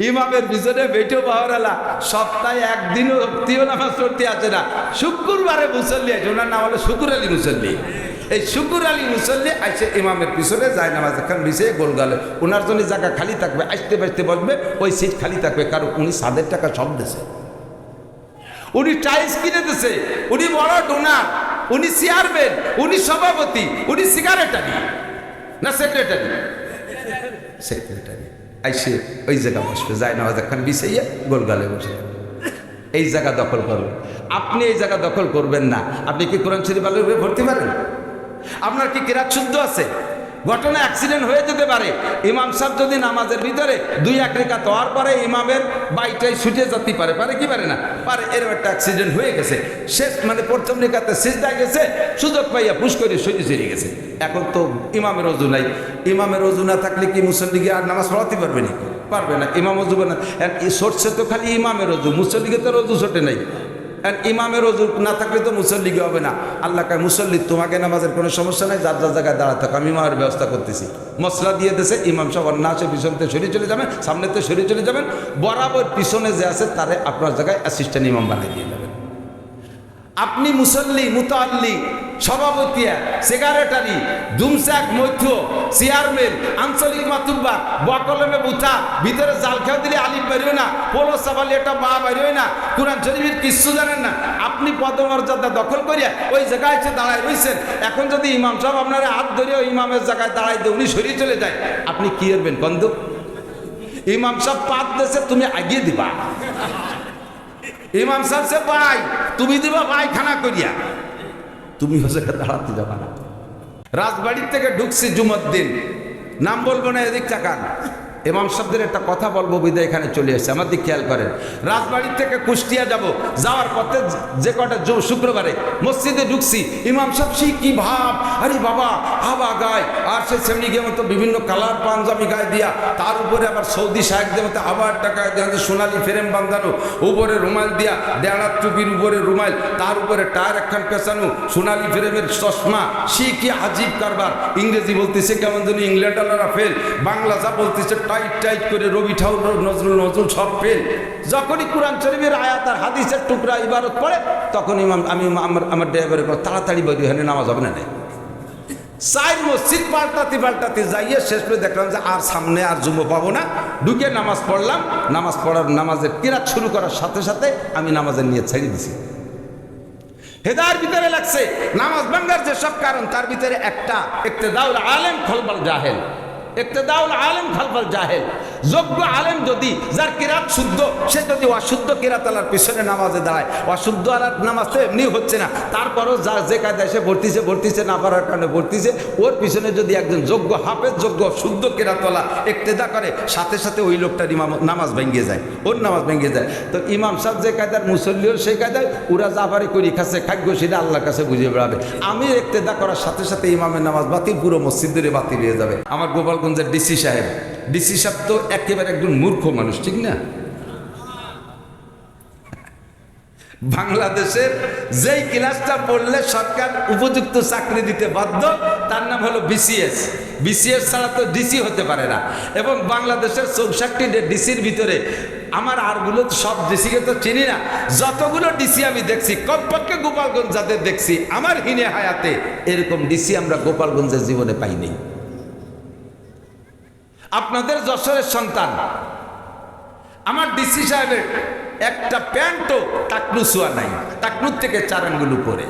ইমামের পিছনে বেটো পাওয়ারালা সপ্তাহে একদিনও রক্তিও নামাজ পড়তে আছে না, শুক্রবারে মুসল্লি আছে, ওনার নাম হলো শুকুর আলী মুসল্লি। এই শুকুর আলী মুসল্লি আইসে ইমামের পিছনে যায় নামাজ এখন বিছিয়ে গোল গালে, ওনার জন্য জায়গা খালি থাকবে, আসতে বাঁচতে বসবে, ওই সিট খালি থাকবে, কারণ উনি 7,000 টাকা সব দিয়েছে, উনি টাইলস কিনে দিয়েছে, উনি বড় ডোনার, উনি চেয়ারম্যান, উনি সভাপতি, উনি সিগারেটারি না সেক্রেটারি, সেক্রেটারি আইসে ওই জায়গা বসবে, যায় নামাজ এখন বিছাইয়া গোল গালে বসে এই জায়গা দখল করবেন। আপনি এই জায়গা দখল করবেন না। আপনি কি কোরআন শরীফ আলোর উপরে ভর্তি পারেন? আপনার কি কিরাত শুদ্ধ আছে? ঘটনা অ্যাক্সিডেন্ট হয়ে যেতে পারে। ইমাম সাহেব যদি নামাজের ভিতরে 2-1 রাকাত হওয়ার পরে ইমামের বাইকটাই ছুটে যেতে পারে, পারে কি পারে না পারে, এরকম একটা অ্যাক্সিডেন্ট হয়ে গেছে, শেষ মানে প্রথম রেখাতে সিজদা গেছে, সুযোগ পাইয়া পুশ করে সরে গেছে। এখন তো ইমামের ওযু নাই, ইমামের ওযু না থাকলে কি মুসল্লিকে আর নামাজ পড়াতে পারবে না? পারবে না। ইমাম ওযু না, সরছে তো খালি ইমামের ওযু, মুসল্লিকে তো ওযু ছোটে নাই। ইমামের ওযু না থাকলে তো মুসল্লিকে হবে না। আল্লাহ কয় মুসল্লি তোমাকে নামাজের কোনো সমস্যা নাই, যার যার জায়গায় দাঁড়া থাকো, আমি ইমামের ব্যবস্থা করতেছি। মশলা দিয়ে দিয়েছে, ইমাম সাহেব না আসে পিছনতে সরিয়ে চলে যাবেন, সামনেতে সরিয়ে চলে যাবেন, বরাবর পিছনে যে আছে তারে আপনার জায়গায় অ্যাসিস্ট্যান্ট ইমাম বানিয়ে দিয়ে যাবেন। আপনি মুসল্লি, মুতাল্লি, সভাপতি, সেক্রেটারি, দুমসাক মধ্য, চেয়ারম্যান, আঞ্চলিক মাতুব্বা, বকলমে বুথা, ভিতরে জাল খেয়ে দিলে আলিফ বেরোয় না, পোলো সাবালি একটা বা বেরোয় না, কোরআন শরীফের কিচ্ছু জানেন না, আপনি পদমর্যাদা দখল করিয়া ওই জায়গায় এসে দাঁড়ায় রয়েছেন। এখন যদি ইমাম সাহেব আপনার হাত ধরে ইমামের জায়গায় দাঁড়াই দিয়ে উনি সরিয়ে চলে যায়, আপনি কি করবেন বন্ধু? ইমাম সাহেব পাত দেশে তুমি আগিয়ে দিবা, ইমাম সাহেব সে ভাই তুমি দিবা পায়খানা করিয়া, তুমি ও জায়গায় দাঁড়াতে যাবা না। রাজবাড়ির থেকে ঢুকছি জুমার দিন, নাম বলবো না, এদিক তাকান, ইমাম সাহেবদের একটা কথা বলবো বিদায় এখানে চলে এসেছে, আমার দিক খেয়াল করেন। রাজবাড়ির থেকে কুষ্টিয়া যাব, যাওয়ার পথে যে কটা শুক্রবারে মসজিদে ঢুকছি, ইমাম সাহেব সেই কি ভাব, আরে বাবা হাবা গায়, আর সে সেমনি গিয়ে মতো বিভিন্ন কালার পাঞ্জাবি গায়ে দিয়া, তার উপরে আবার সৌদি সাহেবদের মতো আবার টাকা সোনালি ফ্রেম বাঁধানো, উপরে রুমাল দিয়া, দেড়ার টুপির উপরে রুমাল, তার উপরে টায়ার একখান পেঁচানো, সোনালি ফ্রেমের চশমা, সে কি আজীব কারবার। ইংরেজি বলতেছে কেমন যেন ইংল্যান্ডাররা ফেল, বাংলা যা বলতেছে টাইট টাইট করে, রবি ঠাকুর, নজরুল সব ফেল। যখনই কোরআন শরীফের আয়াত আর হাদিসের টুকরা ইবারত পড়ে, তখন ইমাম আমি আমার ড্রাইভারের তাড়াতাড়ি বলি এখানে নামাজ হবে না। চার মসজিদ পাল্টাতে যাইয়ে শেষ করে দেখলাম যে আর সামনে আর জুমো পাবো না, ঢুকে নামাজ পড়লাম। নামাজ পড়ার নামাজের কিরাত শুরু করার সাথে সাথে আমি নামাজের নিয়ে ছেড়ে দিছি। হেদায়ের ভিতরে লাগছে নামাজ ভাঙ্গার যে সব কারণ, তার ভিতরে একটা ইক্তেদাউল আলেম খলবাল জাহেল, ইক্তেদাউল আলেম খলবাল জাহেল। যোগ্য আলেম যদি, যার কিরাত শুদ্ধ, সে যদি অশুদ্ধ কিরাত আলার পিছনে নামাজে দাঁড়ায়, অশুদ্ধ আলার নামাজ তো এমনি হচ্ছে না, তারপরও যা যে কায়দায় সে ভর্তিছে না পারার কারণে ভর্তিছে, ওর পিছনে যদি একজন যোগ্য হাফেজ, যোগ্য শুদ্ধ কিরাতওয়ালা ইক্তেদা করে, সাথে সাথে ওই লোকটার নামাজ ভেঙে যায়, ওর নামাজ ভেঙে যায়। তো ইমাম সাহেব যে কায়দার, মুসল্লিও সেই কায়দায়, ওরা জাফারি করি খাচ্ছে, খাদ্য সেটা আল্লাহর কাছে বুঝে বেড়াবে। আমি ইক্তেদা করার সাথে সাথে ইমামের নামাজ বাতিল, পুরো মসজিদের বাতিল হয়ে যাবে। আমার গোপালগঞ্জের ডিসি সাহেব তো একেবারে একজন মূর্খ মানুষ, ঠিক না? বাংলাদেশের যেই ক্লাসটা পড়লে সরকার উপযুক্ত চাকরি দিতে বাধ্য, তার নাম হলো বিসিএস ছাড়া তো ডিসি হতে পারে না। এবং বাংলাদেশের 64টি ডিসির ভিতরে আমার আরগুলো সব ডিসিকে তো চিনি না, যতগুলো ডিসি আমি দেখছি, কমপক্ষে গোপালগঞ্জ যাদের দেখছি আমার হিনে হায়াতে, এরকম ডিসি আমরা গোপালগঞ্জের জীবনে পাইনি। আপনাদের যশোরের সন্তান আমার ডিসি সাহেবের একটা প্যান্টও টাকনু ছোঁয়া নাই, টাকনুর থেকে 4 আঙ্গুল উপরে।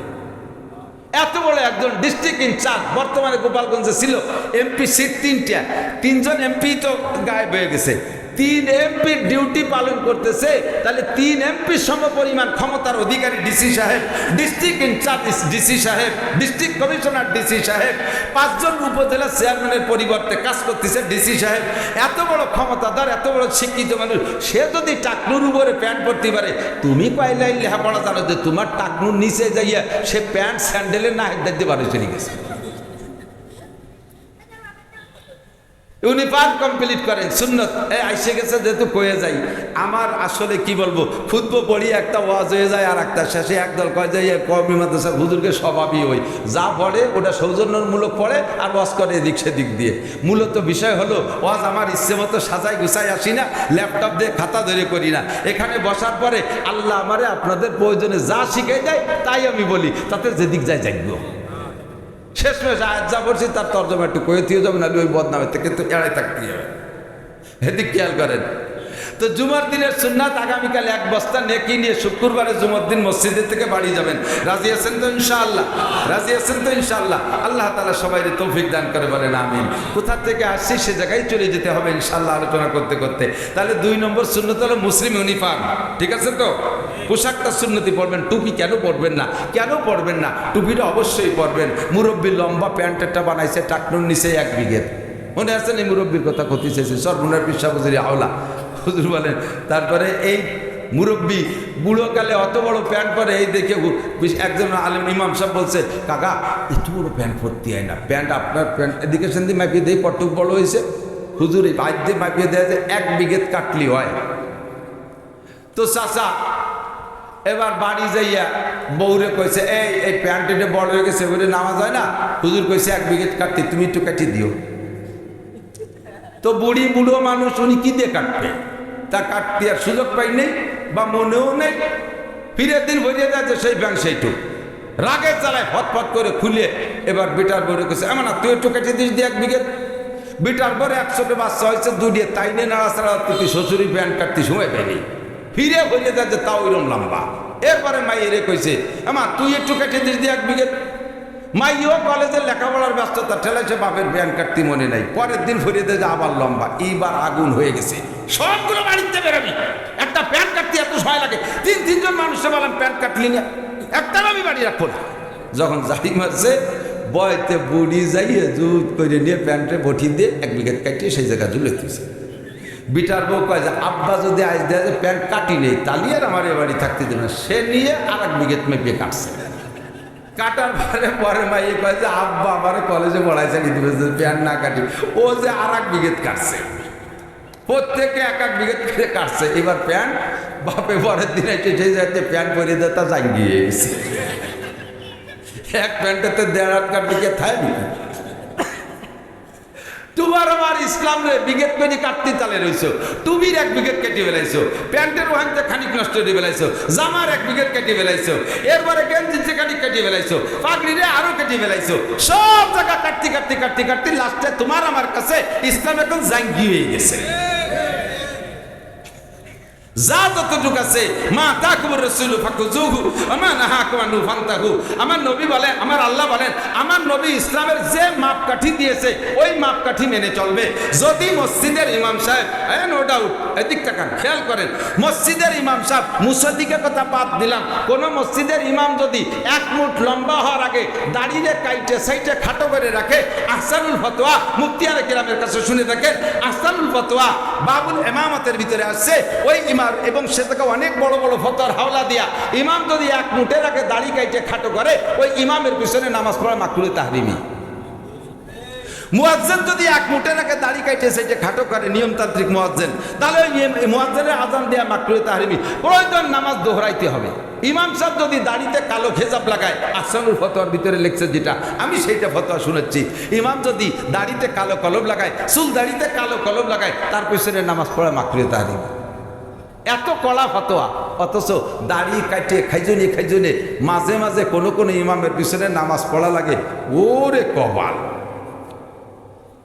এত বড় একজন ডিস্ট্রিক্ট ইনচার্জ, বর্তমানে গোপালগঞ্জে ছিল এমপি সিট 3টা, 3জন এমপি তো গায়েব হয়ে গেছে, 3 এমপি ডিউটি পালন করতেছে, তাহলে 3 এমপি সমপরিমাণ ক্ষমতার অধিকারী ডিসি সাহেব, ডিস্ট্রিক্ট ইনচার্জ ডিসি সাহেব, ডিস্ট্রিক্ট কমিশনার ডিসি সাহেব, 5 জন উপজেলা চেয়ারম্যানের পরিবর্তে কাজ করতেছে ডিসি সাহেব। এত বড় ক্ষমতাধর, এত বড় শিক্ষিত মানুষ, সে যদি টাকনুর উপরে প্যান্ট পরতে পারে, তুমি পাইলাই লেখাপড়া জানো যে তোমার টাকনুর নিচে যাইয়া সে প্যান্ট স্যান্ডেলে না দিতে পারে, চলে গেছে। উনি পাঠ কমপ্লিট করেন সুন্নত আইসে গেছে যেহেতু কয়ে যাই আমার আসলে কি বলবো খুতবো পড়ি একটা ওয়াজ হয়ে যায় আর একটা শেষে একদল কয় যায় কওমি মাদ্রাসার হুজুরকে স্বভাবই ওই যা পড়ে ওটা সৌজন্যমূলক পড়ে আর ওয়াজ করে এদিক সেদিক দিয়ে। মূলত বিষয় হলো ওয়াজ আমার ইচ্ছে মতো সাজাই গুছাই আসি না, ল্যাপটপ দিয়ে খাতা ধরে করি না। এখানে বসার পরে আল্লাহ আমারে আপনাদের প্রয়োজনে যা শিখাই দেয় তাই আমি বলি, তাতে যেদিক যায় যাইব। শেষমেশ আয়াত যা পড়ছি তার তর্জমা একটু কয়ে দিয়ে যাবে, নাহলে ওই বদনামের থেকে তো এড়াই থাকতে হবে। এদিক খেয়াল করেন। তো জুমার দিনের সুন্নাত আগামীকাল এক বস্তা নেকি নিয়ে শুক্রবারে জুমার দিন মসজিদের থেকে বাড়ি যাবেন। রাজি আছেন তো ইনশাআল্লাহ? রাজি আছেন তো ইনশাআল্লাহ? আল্লাহ তাআলা সবাইকে তৌফিক দান করে বলেন আমিন। কোথা থেকে আসছি সে জায়গায় চলে যেতে হবে ইনশাআল্লাহ আলোচনা করতে করতে। তাহলে 2 নম্বর সুন্নত হলো মুসলিম ইউনিফর্ম, ঠিক আছে তো? পোশাকটা সুন্নতি পরবেন। টুপি কেন পরবেন না? কেন পরবেন না? টুপিটা অবশ্যই পরবেন। মুরব্বী লম্বা প্যান্টটা বানাইছে টাকনুর নিচে 1 বিঘে, মনে আছে এই মুরব্বীর কথা ক্ষতি চেয়েছে সর্বনার পিসাবুজুরি আওলা হুজুর বলেন। তারপরে এই মুরব্বী বুড়োকালে অত বড় প্যান্ট পরে এই দেখে একজন আলেম ইমাম সাহেব বলছে, কাকা এত বড় প্যান্ট পরতে হয় না, প্যান্ট আপনার প্যান্ট এদিকে সেদিকে মাপিয়ে দিয়ে কটুক বড় হয়েছে। হুজুর এই বাইর দিয়ে মাপিয়ে দেওয়া যায় 1 বিঘে কাটলি হয়। তো চাচা এবার বাড়ি যাইয়া বউরে কইছে, এই প্যান্ট এটা বড় হয়ে গেছে বলে নামাজ হয় না। হুজুর কইছে 1 বিঘে কাটতে, তুমি একটু কাটিয়ে দিও। তো বুড়ো মানুষ উনি কি দিয়ে কাটবে? তা কাটতে আর সুযোগ পাই নেই বা মনেও নেই। ফিরের দিন ভরিয়ে যাচ্ছে সেই ব্যাংক সেইটুক রাগে চালায় ফটফট করে খুলে এবার বিটার বউরে কইছে, এমন না তুই একটু কাটিয়ে দিস দিয়ে 1 বিঘে। বিটার পরে 100 বাচ্চা হয়েছে, 2 দিয়ে তাই নিয়ে নাড়াচাড়া তুই শ্বশুরি প্যান্ট কাটতে সময় পাইনি। ফিরে ভরিয়ে যাচ্ছে তাও ওইরকম লম্বা। এরপরে মাইয়েরে কইছে, আমা তুই একটু কাটিয়ে দিস দিয়ে 1 বিঘে। মাইও কলেজের লেখাপড়ার ব্যস্ততা ঠেলাইছে, বাপের প্যান্ট কাটতে মনে নাই। পরের দিন ফিরে দিয়ে আবার লম্বা। এইবার আগুন হয়ে গেছে, সবগুলো বাড়িতে বেরোবি, একটা প্যান্ট কাটতে এত সময় লাগে। 3 মানুষে বললাম প্যান্ট কাটলি না, একটা আমি বাড়ি রাখবো না। যখন জারি মারছে বয়তে বুড়ি যাইয়ে জুত করে নিয়ে প্যান্টে বঠি দিয়ে 1 বিঘে কাটিয়ে সেই জায়গা ঝুলে দিয়েছে। বিটার বউ কয় যে আব্বা যদি আজ দেয় যে প্যান্ট কাটি নেই তাহলে আর আমার এ বাড়ি থাকতে দেবে না। সে নিয়ে আর 1 বিঘে মেপে কাটছে। কাটার পরে মাইয়ে কয় যে আব্বা আমার কলেজে পড়াইছে প্যান্ট না কাটি, ও যে আর 1 বিঘে কাটছে। প্রত্যেকে 1 বিঘে করে কাটছে। এবার প্যান্ট বাপে পরের দিন এসে সেই যাতে প্যান্ট পরিয়ে দেয় তা জাঙ্গিয়ে গেছে। 1 প্যান্টেতে 1.5 হাত কাটলে কে থাকবে? তোমার আমার ইসলাম রে বিঘেত পেনি কাটতে তালে রইছো, টুবির 1 বিঘেত কেটে ফেলাইছো, প্যান্টের ওখানতে খানিক নষ্ট করে ফেলাইছো, জামার 1 বিঘেত কেটে ফেলাইছো, এরপরে গেঞ্জিতে খানিক কেটে ফেলাইছো, পাগড়িরে আরো কেটে ফেলাইছো। সব জায়গা কাটতে কাটতে কাটতে কাটতে লাস্টে তোমার আমার কাছে ইসলাম এখন জাঙ্গি হয়ে গেছে। যা যতটুক আছে মা তাকুর রাসূল ফাকুযুহু ওয়া মা নাহাকুম আনহু ফান্তাহু। আমার নবী বলেন, আমার আল্লাহ বলেন, আমার নবী ইসলামের যে মাপকাঠি দিয়েছে ওই মাপকাঠি মেনে চলবে। যদি মসজিদের ইমাম সাহেব, নো ডাউট, এদিক তাকান খেয়াল করেন, মসজিদের ইমাম সাহেব মুসল্লিদের কথা বাদ দিলাম, কোন মসজিদের ইমাম যদি 1 মুঠ লম্বা হওয়ার আগে দাড়িয়ে কাইটে সাইটে খাটো করে রাখে, আহসানুল ফতোয়া মুফতিয়ারে কিরামের কাছে শুনে থাকেন, আহসানুল ফতোয়া বাবুল ইমামতের ভিতরে আসছে ওই এবং সে থেকে অনেক বড় বড় ফতোয়ার হাওলা দিয়া ইমাম যদি 1 মুঠের আগে দাড়ি কাইটে খাটো করে ওই ইমামের পিছনে নামাজ পড়া মাকরুহে তাহরিমি। মুয়াজ্জিন যদি 1 মুঠের আগে দাড়ি কাইটে সেটা খাটো করে নিয়মতান্ত্রিক মুয়াজ্জিন, তাহলে ওই মুয়াজ্জিনের আযান দেয়া মাকরুহে তাহরিমি, প্রয়োজন নামাজ দোহরাইতে হবে। ইমাম সাহেব যদি দাড়িতে কালো খেজাব লাগায়, আহসানুল ফতোয়ার ভিতরে লেখছে যেটা, আমি সেইটা ফতোয়া শুনেছি, ইমাম যদি দাড়িতে কালো কলম লাগায়, চুল দাড়িতে কালো কলম লাগায়, তার পিছনে নামাজ পড়া মাকরুহে তাহরিমি। এত কড়া ফতোয়া, অথচ দাড়ি কাটিয়ে খাইজনে মাঝে মাঝে কোনো কোনো ইমামের পিছনে নামাজ পড়া লাগে। ওরে কবাল,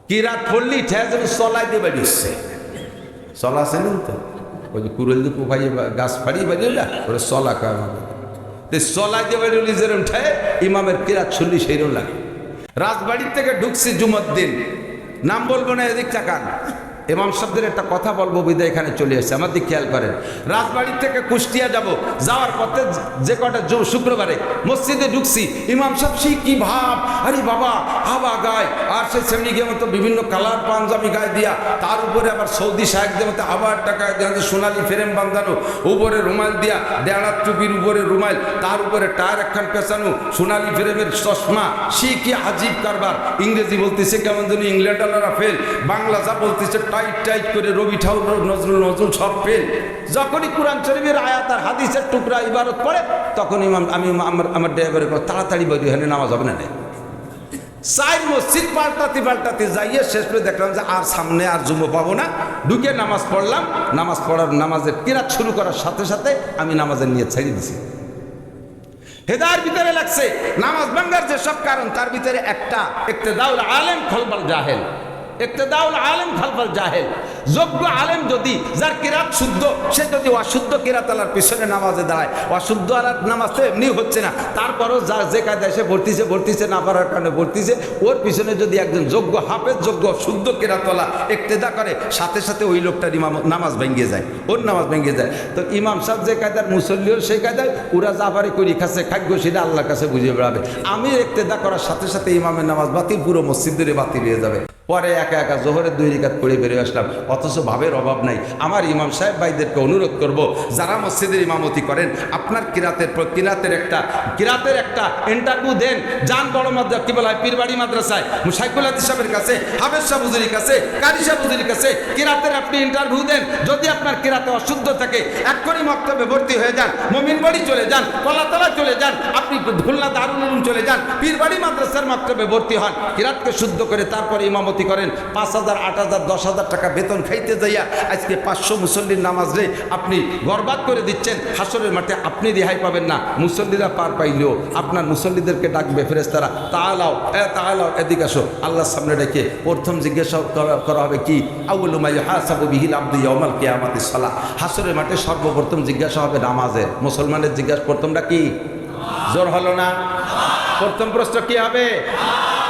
কিরাত পড়লি ঠেয়া যেন চলাই দিয়ে বাড়ি উঠছে। চলা আছে না তো ওই যে কুড়েল দিয়ে পোখাই গাছ ফাড়ি বাড়ি না ওরা চলা কয় আমাকে, চলাই দিয়ে বাড়ি উঠলি যেরকম ঠেয় ইমামের কিরাত শুনলি সেইরকম লাগে। রাজবাড়ির থেকে ঢুকছি জুমার দিন, নাম বলবো না, এদিক তাকান, ইমাম সাহেবদের একটা কথা বলবো বিদায় এখানে চলে এসেছে, আমার দিক খেয়াল করেন। রাজবাড়ি থেকে কুষ্টিয়া যাব, যাওয়ার পথে যে কটা শুক্রবারে মসজিদে ঢুকছি, ইমাম সাহেব সেই কি ভাব, আরে বাবা হাবা গায়, আর সে সেমনি গিয়ে মতো বিভিন্ন কালার পাঞ্জাবি গায়ে দিয়া, তার উপরে আবার সৌদি সাহেবদের মতো আবার টাকায় দেওয়া সোনালি ফ্রেম বাঁধানো, উপরে রুমাল দিয়া, দেড়ার টুপির উপরে রুমাল, তার উপরে টায়ার একখান পেঁচানো, সোনালি ফ্রেমের চশমা, সে কি আজীব কারবার। ইংরেজি বলতেছে কেমন যেন ইংল্যান্ডাররা ফেল, বাংলা যা বলতেছে টাইট টাইট করে, রবি ঠাকুর নজরুল সব ফেল। যখনই কোরআন শরীফের আয়াত আর হাদিসের টুকরা ইবারত পড়ে, তখন আমি আমার ড্রাইভারে তাড়াতাড়ি বেরিয়ে এখানে নামাজ হবে না। চাই মসজিদ পাল্টাতে যাইয়ে শেষ করে দেখলাম যে আর সামনে আর জুমো পাবো না, ঢুকে নামাজ পড়লাম। নামাজ পড়ার নামাজের কিরাত শুরু করার সাথে সাথে আমি নামাজের নিয়ে ছেড়ে দিছি। হেদায়ের ভিতরে লাগছে নামাজ ভাঙ্গার যে সব কারণ, তার ভিতরে একটা ইক্তেদাউল আলেম খলবাল জাহেল, ইক্তেদাউল আলেম খলবাল জাহেল। যোগ্য আলেম যদি, যার কিরাত শুদ্ধ, সে যদি অশুদ্ধ কিরাত আলার পিছনে নামাজে দাঁড়ায়, অশুদ্ধ আলার নামাজ তো এমনি হচ্ছে না, তারপরও যার যে কায়দায় সে ভর্তিছে না পারার কারণে ভর্তিছে, ওর পিছনে যদি একজন যোগ্য হাফেজ, যোগ্য শুদ্ধ কিরাতওয়ালা ইক্তেদা করে, সাথে সাথে ওই লোকটার নামাজ ভেঙে যায়, ওর নামাজ ভেঙে যায়। তো ইমাম সাহেব যে কায়দার, মুসল্লিও সেই কায়দায়, ওরা যা পারে করি খাচ্ছে, খাদ্য সেটা আল্লাহর কাছে বুঝিয়ে বেড়াবে। আমি ইক্তেদা করার সাথে সাথে ইমামের নামাজ বাতিল, পুরো মসজিদের বাতিল হয়ে যাবে। পরে একা একা জোহরের 2 রাকাত পড়ে বেরিয়ে আসলাম, অথচ ভাবের অভাব নাই। আমার ইমাম সাহেব ভাইদেরকে অনুরোধ করব, যারা মসজিদের ইমামতি করেন, আপনার কিরাতের একটা ইন্টারভিউ দেন, যান বড় মাদ্রাসা, কি বলা হয়, পীরবাড়ি মাদ্রাসায় মুশাইকুল হাদিস সাহেবের কাছে, হাফেজ সাহেব হুজুরির কাছে, কারি সাহেব হুজুরির কাছে কিরাতের আপনি ইন্টারভিউ দেন। যদি আপনার কিরাতে অশুদ্ধ থাকে, এক্ষুনি মক্তবে ভর্তি হয়ে যান, মোমিনবাড়ি চলে যান, কলাতলা চলে যান, আপনি খুলনা দারুল উলুম চলে যান, পীরবাড়ি মাদ্রাসার মক্তবে ভর্তি হন, কিরাতকে শুদ্ধ করে তারপরে ইমামতি করেন। 5,000, 8,000, 10,000 টাকা বেতন খাইতে যাইয়া আজকে 500 মুসল্লির নামাজ রে আপনি বরবাদ করে দিচ্ছেন। হাসরের মাঠে আপনি রেহাই পাবেন না, মুসল্লিরা পার পাইলেও আপনার মুসল্লিদেরকে ডাকবে ফেরেশতারা, তাআলাও এদিকে আসো। আল্লাহর সামনে রেখে প্রথম জিজ্ঞাসা করা হবে কি, আউয়ালু মা ইউহাসাবু বিহিল আবদু ইয়াউমাল কিয়ামাতিস সালাহ। হাসরের মাঠে সর্বপ্রথম জিজ্ঞাসা হবে নামাজের। মুসলমানের জিজ্ঞাসা প্রথমটা কি? জোর হলো না? প্রথম প্রশ্ন কি হবে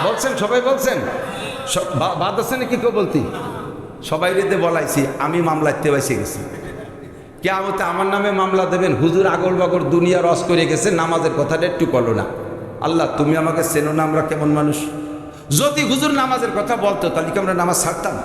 বলছেন? সবাই বলছেন? বাদ আছে নাকি কেউ বলতি? সবাই রেতে বলাইছি, আমি মামলাতে বেসে গেছি। কিয়ামতে আমার নামে মামলা দেবেন, হুজুর আগল বাগর দুনিয়া রস করে গেছে, নামাজের কথাটা একটু বলো না। আল্লাহ তুমি আমাকে চেনো না, আমরা কেমন মানুষ। যদি হুজুর নামাজের কথা বলতো, তাহলে কি আমরা নামাজ ছাড়তাম?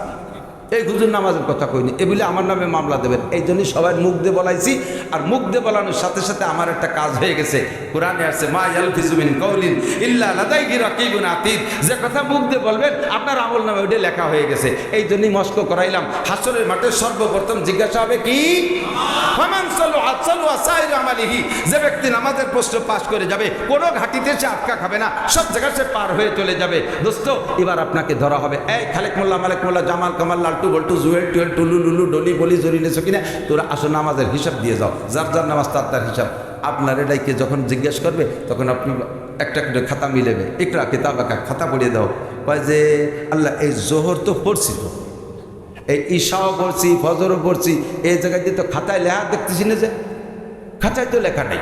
এই হুজুর নামাজের কথা কইনি, এ বলে আমার নামে মামলা দেবেন। এই জন্যই সবাই মুখ দিয়ে বলাইছি। আর মুখ দিয়ে বলানোর সাথে সাথে আমার একটা কাজ হয়ে গেছে। কোরআনে আছে, মা ইয়ালফিজু মিন কাউলিন ইল্লা লাদাইহি রাকিবুন আতীদ। যে কথা মুখ দিয়ে বলবেন, আপনার আমল নামে ওইটা লেখা হয়ে গেছে। এই জন্যই মস্ক করাইলাম। হাসরের মাঠে সর্বপ্রথম জিজ্ঞাসা হবে কি? ফামান সাল্লাল্লাহু আলাইহি আমালিহি। যে ব্যক্তি নামাজের প্রশ্ন পাস করে যাবে, কোনো ঘাটিতে সে আটকা খাবে না, সব জায়গায় সে পার হয়ে চলে যাবে। দোস্ত, এবার আপনাকে ধরা হবে। এই খালেক মোল্লা, মালেক মোল্লা, জামাল কামাল, লালটু বল্টু, জুয়েল টুয়েল, টুলু লুলু, ডলি বলি, জরিনেছো কিনা, তোরা আসো নামাজের হিসাব দিয়ে যাও। যার যার নামাজ তার হিসাব। আপনার এটাইকে যখন জিজ্ঞেস করবে, তখন আপনি একটা খাতা মিলেবে, ইকরা কিতাবাকা, খাতা পড়িয়ে দাও। কয় যে আল্লাহ, এই জোহর তো পড়ছি, তো এই ঈশাও পড়ছি, ফজরও পড়ছি, এই জায়গায় দিয়ে তো খাতায় লেখা দেখতেছি না, যে খাতায় তো লেখা নেই।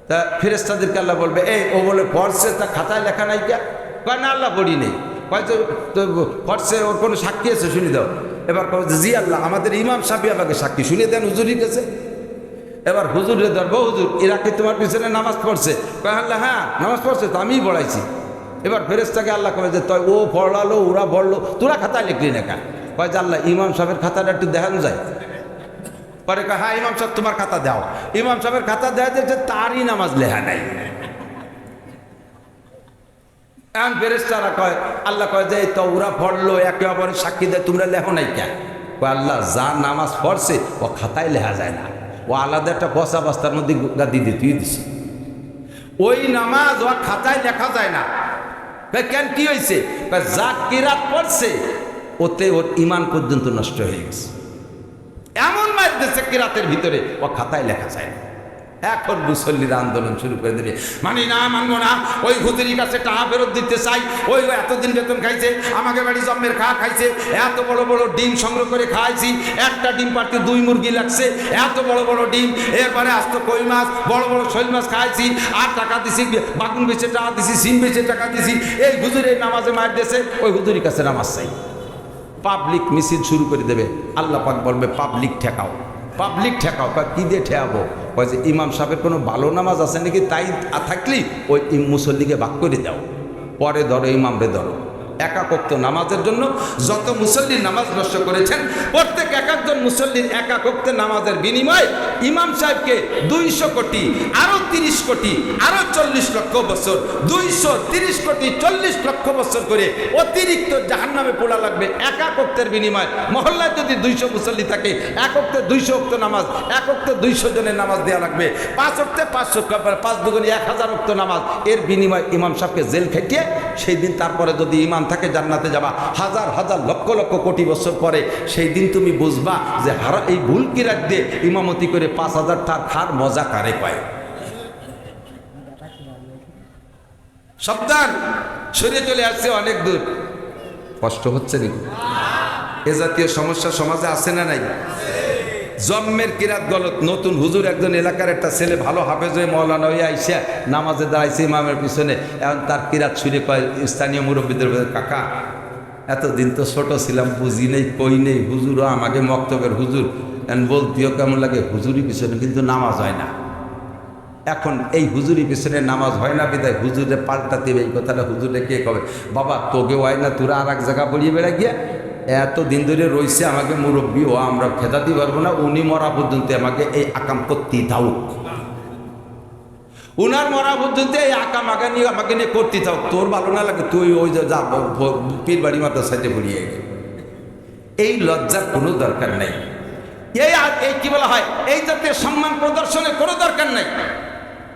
তা ফেরেশতাদেরকে আল্লাহ বলবে, এই ও বলে পড়ছে, তা খাতায় লেখা নাই কে? কয় না আল্লাহ পড়ি নেই। হয়তো পড়ছে, ওর কোনো সাক্ষী আছে, শুনি দাও। এবার কবে জি আল্লাহ, আমাদের ইমাম সাহেব আমাকে সাক্ষী শুনিয়ে দেন হুজুরির কাছে। এবার হুজুরে ধরবো, হুজুর এরা কি তোমার পিছনে নামাজ পড়ছে? কয় আল্লাহ হ্যাঁ নামাজ পড়ছে, তো আমিই পড়াইছি। এবার ফেরেশতাকে আল্লাহ কবে যে তুই ও পড়ালো, ওরা পড়লো, তোরা খাতায় লিখলি না কেন? কয় যে আল্লাহ, ইমাম সাহেবের খাতাটা একটু দেখানো যায়। পরে কয় হ্যাঁ ইমাম সাহেব তোমার খাতা দাও। ইমাম সাহেবের খাতা দেওয়া যাচ্ছে, তারই নামাজ লেখা নাই। এখন ফেরেশতারা কয়, আল্লাহ কয় যে তো ওরা পড়লো, একে অপরের সাক্ষী দেয়, তোমরা লেখো নাই কেন? কয় আল্লাহ, যা নামাজ পড়ছে ও খাতায় লেখা যায় না, ও আলাদা একটা বসা বস্তার মধ্যে গাদি দিয়ে তুই দিছি। ওই নামাজ ও খাতায় লেখা যায় না। কেন, কি হয়েছে? যা কিরাত পড়ছে ওতে ওর ইমান পর্যন্ত নষ্ট হয়ে গেছে। এমন মার দিচ্ছে কিরাতের ভিতরে, ও খাতায় লেখা যায় না। এখন মুসল্লিরা আন্দোলন শুরু করে দেবে, মানি না, মানবো না, ওই হুজুরির কাছে টাকা ফেরত দিতে চাই। ওই এতদিন বেতন খাইছে, আমাকে বাড়ি জন্মের খাইছে, এত বড় বড় ডিম সংগ্রহ করে খাইছি, একটা ডিম পাড়তে 2 মুরগি লাগছে, এত বড় বড় ডিম। এরপরে আস্ত কই মাছ, বড় বড় শৈল মাছ খাইছি, আর টাকা দিছি, বাগুন বেচে টাকা দিছি, সিম বেচে টাকা দিছি। এই হুজুরের নামাজে মার দিয়েছে, ওই হুজুরির কাছে নামাজ চাই। পাবলিক মিছিল শুরু করে দেবে। আল্লাহ পাক বলবে পাবলিক ঠেকাও, পাবলিক ঠেকাও। কী দিয়ে ঠেকাবো? ওই যে ইমাম সাহেবের কোনো ভালো নামাজ আছে নাকি, তাই থাকলেই ওই মুসল্লিকে ভাগ করে দাও, পরে ধরো ইমামরে ধরো। একাকোক্ত নামাজের জন্য যত মুসল্লির নামাজ নষ্ট করেছেন, প্রত্যেক এক একজন মুসল্লির একাকোক্তের নামাজের বিনিময়ে ইমাম সাহেবকে 200 কোটি, আরো 30 কোটি, আরো 40 লক্ষ বছর, 230 কোটি 40 লক্ষ বছর করে অতিরিক্ত জাহান্নামে পোড়া লাগবে একাকোক্তের বিনিময়ে। মহল্লায় যদি 200 মুসল্লি থাকে, একক্তে 200 ওক্ত নামাজ, একক্তে 200 জনের নামাজ দেওয়া লাগবে। 5 ওক্তে 500, 5 দুগুণে 1000 ওক্ত নামাজ। এর বিনিময়ে ইমাম সাহেবকে জেল খেটিয়ে সেই দিন, তারপরে যদি ইমাম থাকে জান্নাতে যাবা। হাজার হাজার লক্ষ লক্ষ কোটি বছর পরে সেই দিন তুমি বুঝবা যে এই ভুল কিরাত দিয়ে ইমামতি করে 5000 টাকা খার মজা কারে পায়। সাবধান, সরিয়ে চলে আসছে অনেক দূর। কষ্ট হচ্ছে নাকি? এ জাতীয় সমস্যা সমাজে আছে না নাই? জন্মের কিরাত গলত। নতুন হুজুর একজন এলাকার একটা ছেলে ভালো হাফেজ হয়ে মৌলানা হয়ে আইসা নামাজে দাঁড়াইছে ইমামের পিছনে। এখন তার কিরাত শুনে কয় স্থানীয় মুরব্বীদের, কাকা এতদিন তো ছোট ছিলাম, বুঝি নেই, কই নেই, হুজুরও আমাকে মক্তবের হুজুর বলতেও কেমন লাগে, হুজুরি পিছনে কিন্তু নামাজ হয় না। এখন এই হুজুরি পিছনে নামাজ হয় না বিদায় হুজুরে পাল্টাতে এই কথাটা হুজুরে কে কবে? বাবা তোকে হয় না, তোরা আর এক জায়গা পড়িয়ে বেড়া গিয়া এত দিন ধরে রয়েছে, আমাকে মুরব্বী ও আমরা খেদাতে পারবো না, উনি মরা পর্যন্ত আমাকে এই আকাম করতেই থাকুক, উনার মরা পর্যন্ত এই আকাম আমাকে নিয়ে করতে থাকুক। তোর ভালো না লাগে তুই ওই যা পীর বাড়ি মাতার সাথে পড়িয়ে গে। এই লজ্জার কোনো দরকার নেই। এই কি বলা হয়, এই জাতীয় সম্মান প্রদর্শনের কোনো দরকার নেই।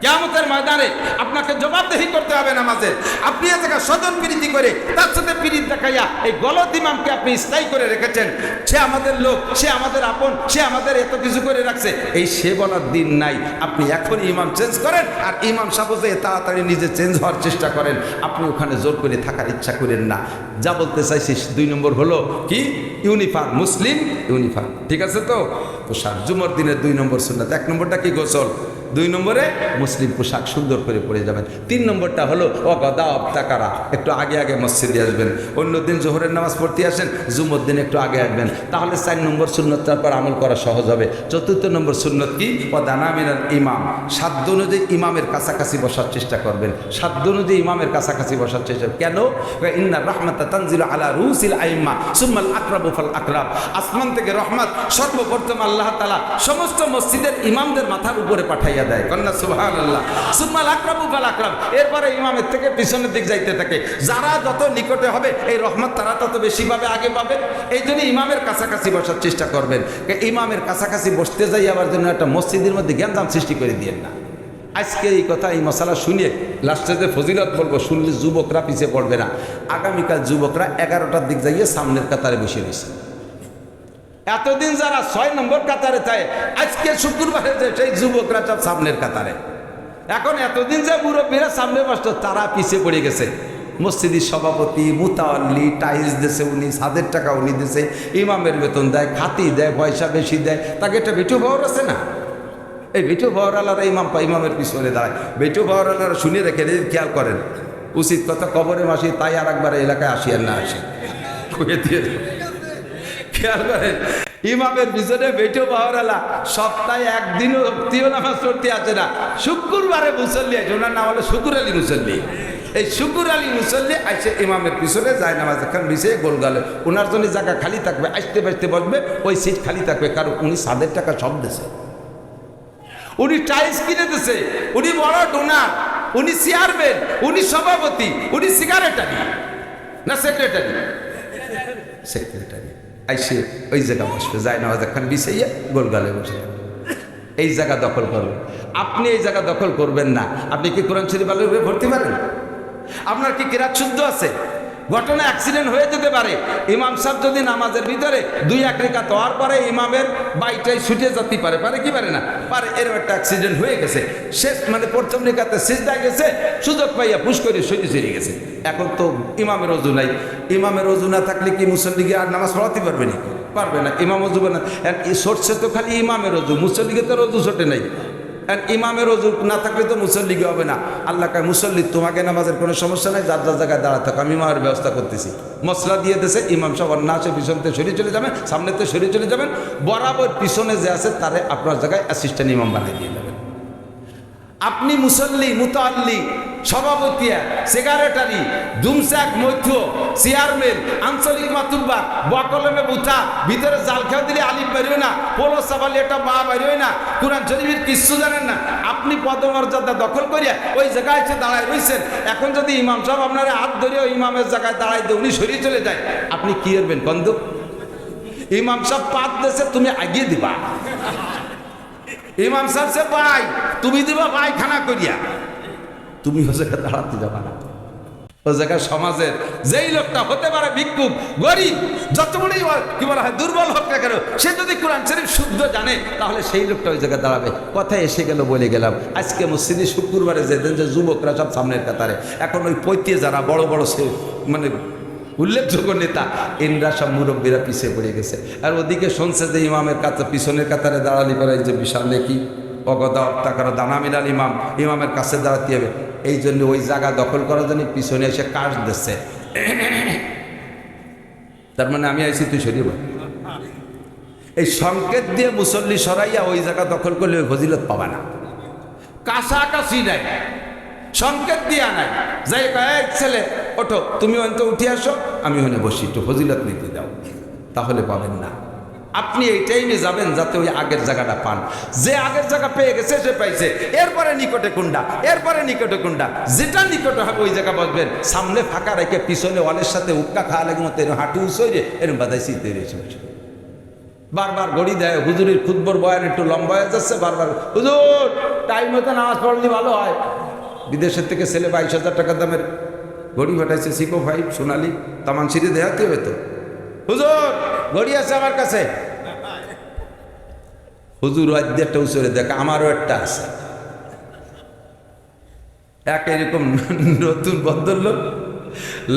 কিয়ামতের ময়দানে আপনাকে জবাবদেহি করতে হবে নামাজে। আপনি এ জায়গায় স্বজন প্রীতি করে তার সাথে প্রীতি দেখাইয়া এই গলত ইমামকে আপনি স্থায়ী করে রেখেছেন। সে আমাদের লোক, সে আমাদের আপন, সে আমাদের এত কিছু করে রাখছে, এই সে বলার দিন নাই। আপনি এখনই ইমাম চেঞ্জ করেন, আর ইমাম সাহেব তাড়াতাড়ি নিজে চেঞ্জ হওয়ার চেষ্টা করেন। আপনি ওখানে জোর করে থাকার ইচ্ছা করেন না। যা বলতে চাইছি 2 নম্বর হলো কি, ইউনিফর্ম, মুসলিম ইউনিফর্ম। ঠিক আছে তো? পোশাক জুমার দিনের 2 নম্বর সুন্নাত। 1 নম্বরটা কি? গোসল। 2 নম্বরে মুসলিম পোশাক সুন্দর করে পরে যাবেন। 3 নম্বরটা হলো অগদা অবতাকারা, একটু আগে আগে মসজিদে আসবেন। অন্য দিন জোহরের নামাজ পড়তে আসেন, জুমার দিন একটু আগে আসবেন, তাহলে 4 নম্বর সুন্নতটার পর আমল করা সহজ হবে। 4th নম্বর সুন্নত কি? ওয়াদানা মিনাল ইমাম, সাধ্য অনুযায়ী ইমামের কাছাকাছি বসার চেষ্টা করবেন। সাধ্য অনুযায়ী ইমামের কাছাকাছি বসার চেষ্টা। কেন? ইন্না রাহমাতা তানজিলু আলা রুসিল আইম্মা সুম্মাল আকরাবু ফাল আকরাব। আসমান থেকে রহমত সর্বপ্রথম আল্লাহ তাআলা সমস্ত মসজিদের ইমামদের মাথার উপরে পাঠাইয়া দেয়। কন্যা সুবহানাল্লাহ। সুম্মাল আকরাবু ফাল আকরাব, এরপরে ইমামের থেকে পিছনের দিক যাইতে থাকে। যারা যত নিকটে হবে এই রহমত তারা তত বেশি পাবে, আগে পাবে। এই জন্য ইমামের কাছাকাছি বসার চেষ্টা করবেন। ইমামের কাছাকাছি বসতে যাই আবার জন্য একটা মসজিদের মধ্যে জ্ঞানজাম সৃষ্টি করে দিয়েন না। আজকে এই কথা, এই মশালা শুনে লাস্টে যে ফজিলত বলবো, শুনলে যুবকরা পিছিয়ে পড়বে না। আগামীকাল যুবকরা 11টার দিক যাইয়ে সামনের কাতারে বসে রয়েছে। এতদিন যারা 6 নম্বর কাতারে থাকে, আজকে শুক্রবারে সেই যুবকরা সব সামনের কাতারে। এখন এতদিন যে মুরব্বীরা সামনে বসত, তারা পিছিয়ে পড়ে গেছে। মসজিদের সভাপতি, মুতাওয়াল্লি, টাইলস দিয়েছে উনি, ছাদের টাকা উনি দিয়েছে, ইমামের বেতন দেয়, খাতি দেয়, পয়সা বেশি দেয়। তাকে একটা বেটু ভাওয়ার আছে না, এই বেটু ভাওয়ারালারা ইমামের পিছনে দাঁড়ায়। বেটু ভাওয়ারালারা শুনে রেখে খেয়াল করেন, উচিত কথা কবরে মাসি, তাই আর একবার এলাকায় আসি আর না আসে, খেয়াল করেন। ইমামের পিছনে বেটু পাওয়ারালা সপ্তাহে 1 দিনও ভক্তিও নামাজ পড়তে আছে না। শুক্রবারে মুসল্লি আছে, ওনার নাম হলো শুকুর আলী মুসল্লি। এই শুকুর আলী মুসল্লি আইসে ইমামের পিছনে যায় নামাজ এখন বিছিয়ে গোল গালে। ওনার জন্য জায়গা খালি থাকবে, আসতে বাসতে বসবে, ওই সিট খালি থাকবে, কারণ উনি ছাদের টাকা সব দেশে, উনি টাইলস কিনে দিছে, উনি বড় ডোনার, উনি চেয়ারম্যান, উনি সভাপতি, উনি সিগারেটারি না সেক্রেটারি, সেক্রেটারি। আইসে ওই জায়গা বসবে, যায় না এখন বিছাইয়া গোল গালে বসে এই জায়গা দখল করবেন। আপনি এই জায়গা দখল করবেন না। আপনি কি কোরআন শরীফ আলোর উপরে ভর্তি পারেন? আপনার কি কিরাত শুদ্ধ আছে? ঘটনা অ্যাক্সিডেন্ট হয়ে যেতে পারে। ইমাম সাহেব যদি নামাজের ভিতরে 2-1 রেখাত হওয়ার পরে ইমামের বাইকটাই ছুটে যেতে পারে, পারে কি পারে না? পারে। এরকম একটা অ্যাক্সিডেন্ট হয়ে গেছে, শেষ মানে প্রথম রেখাতে সিজদা গেছে, সুযোগ পাইয়া ফুস করে সইতে চলে গেছে। এখন তো ইমামের ওযু নাই। ইমামের ওযু না থাকলে কি মুসল্লিকে আর নামাজ পড়াতে পারবে না? পারবে না। ইমাম ওযু না, সরছে তো খালি ইমামের ওযু, মুসল্লিকে তো ওযু ছোটে নাই। ইমামের ওযু না থাকলে তো মুসল্লি কি হবে না। আল্লাহ কয় মুসল্লি তোমাকে নামাজের কোনো সমস্যা নাই, যার যার জায়গায় দাঁড়া থাকো, আমি ইমামের ব্যবস্থা করতেছি। মশলা দিয়ে দেশে ইমাম সাহেব না আসে পিছনতে সরিয়ে চলে যাবেন, সামনেতে সরিয়ে চলে যাবেন, বরাবর পিছনে যে আছে তারে আপনার জায়গায় অ্যাসিস্ট্যান্ট ইমাম বানিয়ে দিয়ে যাবেন। আপনি মুসল্লি, মুতাল্লি, সভাপতিয়া, সেক্রেটারি, দুমসাক, মৈথ, চেয়ারম্যান, আঞ্চলিক মাতুব্বার, বকলমে বুথা, ভিতরে জাল খেয়ে দিলে আলিফ বেরোয় না, পোলো সাবালি একটা বা বেরোয় না, কোরআন শরীফের কিচ্ছু জানেন না, আপনি পদমর্যাদা দখল করিয়া ওই জায়গায় এসে দাঁড়ায় রয়েছেন। এখন যদি ইমাম সাহেব আপনার হাত ধরে ওই ইমামের জায়গায় দাঁড়াই দিয়ে উনি সরিয়ে চলে যায়, আপনি কি করবেন কন্দ? ইমাম সাহেব পাত দেশে তুমি আগিয়ে দিবা, ইমাম সাহেব সে ভাই তুমি দিবা পায়খানা করিয়া, তুমি ও জায়গায় দাঁড়াতে যাবা না। ও জায়গায় সমাজের যেই লোকটা হতে পারে ভিক্ষুক, গরিব, যত বড়ই কি বলা হয় দুর্বল হোক না কেন, সে যদি কোরআন শরীফ শুদ্ধ জানে তাহলে সেই লোকটা ওই জায়গায় দাঁড়াবে। কথা এসে গেল বলে গেলাম, আজকে মসজিদে শুক্রবারে যেতেন যে যুবকরা সব সামনের কাতারে, এখন ওই পৈতে যারা বড় বড় সে মানে উল্লেখযোগ্য নেতা, এনরা সব মুরব্বীরা পিছিয়ে পড়ে গেছে। আর ওদিকে শুনছে যে ইমামের কাছে পিছনের কাতারে দাঁড়ালি করে যে বিশাল নেকি অগদা অত্যাকার দানা মিলাল ইমাম, ইমামের কাছে দাঁড়াতে হবে। এই জন্য ওই জায়গা দখল করার জন্য পিছনে এসে কাজ দিচ্ছে, তার মানে আমি আইসি তুই সরিয়ে বল। এই সংকেত দিয়ে মুসল্লি সরাইয়া ওই জায়গা দখল করলে ওই ফজিলত পাবা না। কাছাকাছি নাই, সংকেত দিয়া নাই, যাই কয় ছেলে ওঠো, তুমি অন্ত উঠে আসো, আমি ওখানে বসি, একটু ফজিলত নিতে দাও, তাহলে পাবেন না। আপনি এই টাইমে যাবেন যাতে ওই আগের জায়গাটা পান। যে আগের জায়গা পেয়ে গেছে সে পাইছে, এরপরে নিকটে কোনটা, এরপরে নিকটে কোনটা, যেটা নিকটে হবে ওই জায়গা বসবেন। সামনে ফাঁকা রেখে পিছনে অলের সাথে উক্কা খাওয়া লাগে মতো এরকম হাঁটু উঁচড়ে এরকম বাদাইছি তৈরি। বারবার ঘড়ি দেয়, হুজুরের খুতবর বয়ান একটু লম্বা হয়ে যাচ্ছে, বারবার হুজুর টাইম মতো নামাজ পড়লে ভালো হয়। বিদেশের থেকে ছেলে 22,000 টাকা দামের ঘড়ি পাঠাইছে, সিকো 5 সোনালি, তামান সিঁড়ি দেখাতে হবে তো। হুজুর ঘড়ি আছে আমার কাছে, হুজুর একটা উচরে দেখ, আমারও একটা আছে। এক এরকম নতুন ভদ্রলোক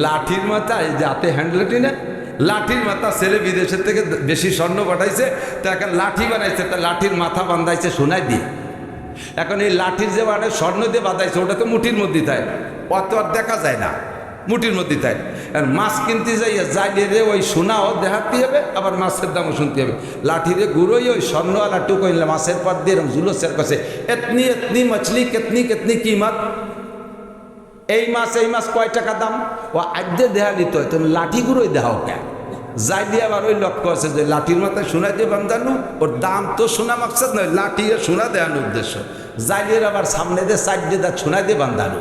লাঠির মাথা, এই যে হাতে হ্যান্ডলাঠি না, লাঠির মাথা ছেলে বিদেশের থেকে বেশি স্বর্ণ পাঠাইছে, তা এখন লাঠি বানাইছে, তা লাঠির মাথা বান্ধাইছে সোনাই দিয়ে। এখন এই লাঠির যে মানে স্বর্ণ দিয়ে বাঁধাইছে ওটা তো মুঠির মধ্যে থাকে, অত আর দেখা যায় না, মুঠির মধ্যে থাকে। আর মাছ কিনতে যাইয়া যাইলে ওই সোনাও দেখাতে হবে, আবার মাছের দামও শুনতে হবে। লাঠিরে গুঁড়োই ওই স্বর্ণওয়ালা টুকো মাছের পর দিয়ে এরকম জুলসের কাছে এতনি এতনি মছলি কেতনি কেতনি কিমত, এই মাছ কয় টাকা দাম, ও আদ্যে দেহা নিত হয়, তুমি লাঠি গুঁড়োই দেখাও কে যাই দিয়ে। আবার ওই লক্ষ্য আছে যে লাঠির মাথায় সোনা দিয়ে বান্ধানো, ওর দাম তো সোনা মাকসাদ নয়, লাঠি সোনা দেওয়ানোর উদ্দেশ্য। জাইলির আবার সামনে দিয়ে সাইড দিয়ে সোনা দিয়ে বান্ধানো,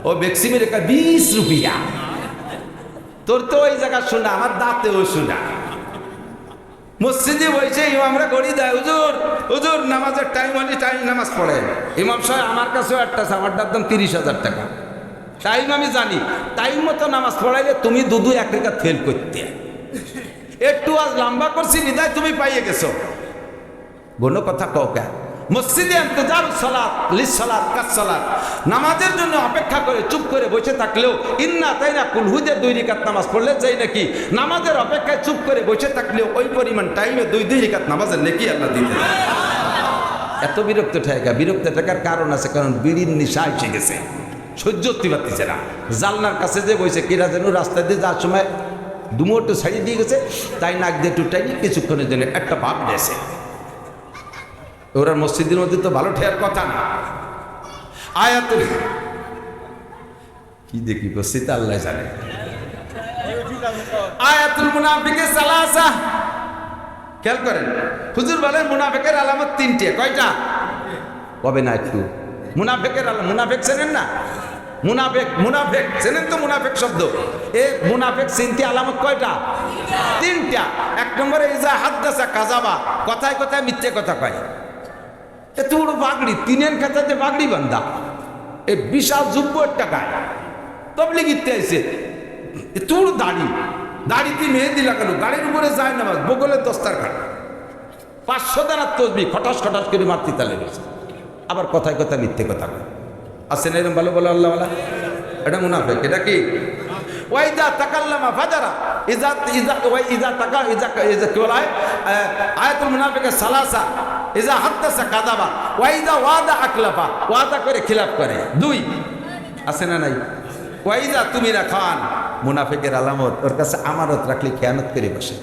ও বেক্সিমের একটা 20 রুপিয়া, তোর তো ওই জায়গা শোনা, আমার দাঁতেও শোনা। মসজিদে বসে ইমামরা ঘড়ি দেয়, হুজুর হুজুর নামাজের টাইম হলে টাইম নামাজ পড়ে। ইমাম সাহেব আমার কাছেও একটা আছে, আমার দাম 30,000 টাকা। টাইম আমি জানি, টাইম মতো নামাজ পড়াইলে তুমি দুদু এক রেখা ফেল করতে, একটু আজ লম্বা করছি বিদায় তুমি পাইয়ে গেছো। কোনো কথা কও কে? মসজিদে ইন্তজার সালাত লিস সালাত কাস সালাত, নামাজের জন্য অপেক্ষা করে চুপ করে বসে থাকলেও ইন্না তাইনা কুল হুদের 2 রাকাত নামাজ পড়লে যাই নাকি, নামাজের অপেক্ষায় চুপ করে বসে থাকলেও ওই পরিমাণ টাইমে 2 রাকাত নামাজের নেকি আল্লাহ দিতে। এত বিরক্ত ঠেকা, বিরক্ত ঠেকার কারণ আছে, কারণ বিড়ির নিশা এসে গেছে, সহ্য করতে পারতেছে না। জানলার কাছে যে বসে কিরা যেন রাস্তা দিয়ে যাওয়ার সময় দুমোটো ছাড়িয়ে দিয়ে গেছে, তাই নাক দিয়ে টুটাইনি কিছুক্ষণের জন্য একটা ভাব দিয়েছে। ওরা মসজিদের মধ্যে তো ভালো ঠেয়ার কথা না। আয়াতুল কি দেখি করছি তা আল্লাহ জানে। আয়াতুল মুনাফিকে সালাসা, খেয়াল করেন হুজুর বলেন মুনাফিকের আলামত 3টে। কয়টা? কবে না একটু মুনাফিকের মুনাফিক চেনেন না? মুনাফিক চেনেন তো? মুনাফিক শব্দ, এ মুনাফিক চিনতে আলামত কয়টা? 3টা। 1 নম্বরে ইজা হাদ্দাসা কাযাবা, কথায় কথায় মিথ্যে কথা কয়। এত বড় বাগড়ি, 3 খাতাতে বাগড়ি বান্ধা, এই বিশাল জুব্বর টাকায় তবলিগিতে আইছে, এত বড় দাড়িতে মেহেদি লাগানো, গাড়ির উপরে যায় নামাজ, বগলের দস্তারখান, 500 দানার তসবিহ খটাস খটাস করে মারতে তালে গেছে। আবার কথায় কথায় মিথ্যে কথা কয়। আছে না এরকম ভালো বলো আল্লাহওয়ালা? এটা মুনাফিক। এটা কি? ওয়াইদা তাকাল্লামা ফাজারা, ইজা ইজা ওয়াই ইজা তাকা ইজা ইজা কি বলা হয়? আয়াতুল মুনাফিকের সালাসা, ইজা হাদ্দাসা কাযাবা ওয়া ইজা ওয়াদা আকলাফা, ওয়াদা করে খিলাফ করে। 2 আছে না নাই? ওয়া ইজা তুমিনা খান, মুনাফিকের আলামত, ওর কাছে আমানত রাখলে খেয়ানত করে বসে।